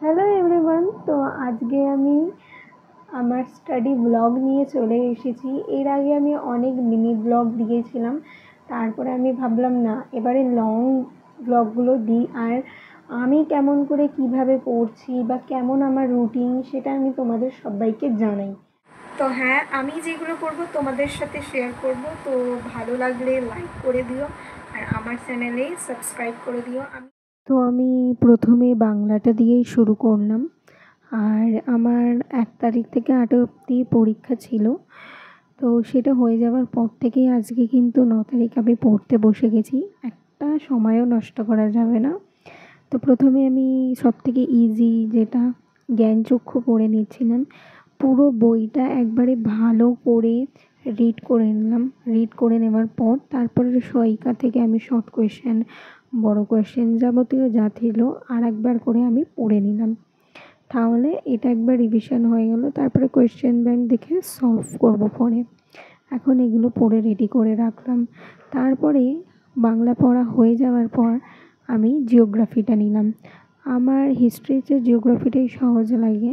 Hello everyone. তো আজকে আমি আমার স্টাডি ব্লগ নিয়ে চলে এসেছি। এর আগে আমি অনেক মিনি ব্লগ দিয়েছিলাম, তারপরে আমি ভাবলাম না, এবারে লং ব্লগগুলো দিই। আর আমি কেমন করে কিভাবে পড়ছি বা কেমন আমার রুটিন, সেটা আমি তোমাদের সবাইকে জানাই। তো হ্যাঁ, আমি যেগুলো করবো তোমাদের সাথে শেয়ার করব। তো ভালো লাগলে লাইক করে দিও আর আমার চ্যানেলে সাবস্ক্রাইব করে দিও। আমি প্রথমে বাংলাটা দিয়েই শুরু করলাম। আর আমার 1 তারিখ থেকে 8 অবধি পরীক্ষা ছিল। তো সেটা হয়ে যাওয়ার পর থেকেই আজকে কিন্তু 9 তারিখ আমি পড়তে বসে গেছি। একটা সময়ও নষ্ট করা যাবে না। তো প্রথমে আমি সবথেকে ইজি যেটা জ্ঞানচক্ষু পড়ে নিচ্ছিলাম। পুরো বইটা একবারে ভালো করে রিড করে নিলাম। রিড করে নেওয়ার পর তারপরে সহায়িকা থেকে আমি শর্ট কোয়েশ্চেন, বড় কোয়েশ্চেন যাবতীয় যা ছিল আরেকবার করে আমি পড়ে নিলাম। তাহলে এটা একবার রিভিশন হয়ে গেল। তারপরে কোয়েশ্চেন ব্যাংক দেখে সলভ করব পরে। এখন এগুলো পড়ে রেডি করে রাখলাম। তারপরে বাংলা পড়া হয়ে যাওয়ার পর আমি জিওগ্রাফিটা নিলাম। আমার হিস্ট্রির চেয়ে জিওগ্রাফিটাই সহজ লাগে।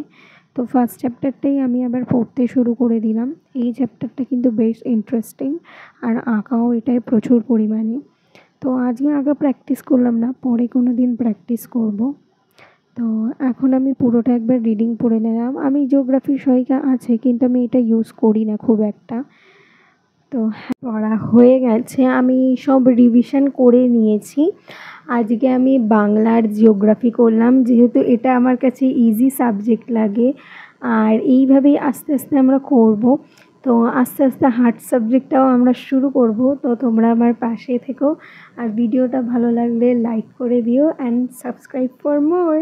তো ফার্স্ট চ্যাপ্টারটাই আমি আবার পড়তে শুরু করে দিলাম। এই চ্যাপ্টারটা কিন্তু বেশ ইন্টারেস্টিং, আর আঁকাও এটায় প্রচুর পরিমাণে। তো আজকে আঁকা প্র্যাকটিস করলাম না, পরে কোনো দিন প্র্যাকটিস করব। তো এখন আমি পুরোটা একবার রিডিং পড়ে নিলাম। আমি জিওগ্রাফির সহায়িকা আছে, কিন্তু আমি এটা ইউজ করি না খুব একটা। তো পড়া হয়ে গেছে, আমি সব রিভিশন করে নিয়েছি। আজকে আমি বাংলার জিওগ্রাফি করলাম, যেহেতু এটা আমার কাছে ইজি সাবজেক্ট লাগে। আর এইভাবেই আস্তে আস্তে আমরা করব। তো আস্তে আস্তে হার্ড সাবজেক্টটাও আমরা শুরু করব। তো তোমরা আমার পাশে থেকো, আর ভিডিওটা ভালো লাগলে লাইক করে দিও অ্যান্ড সাবস্ক্রাইব ফর মোর।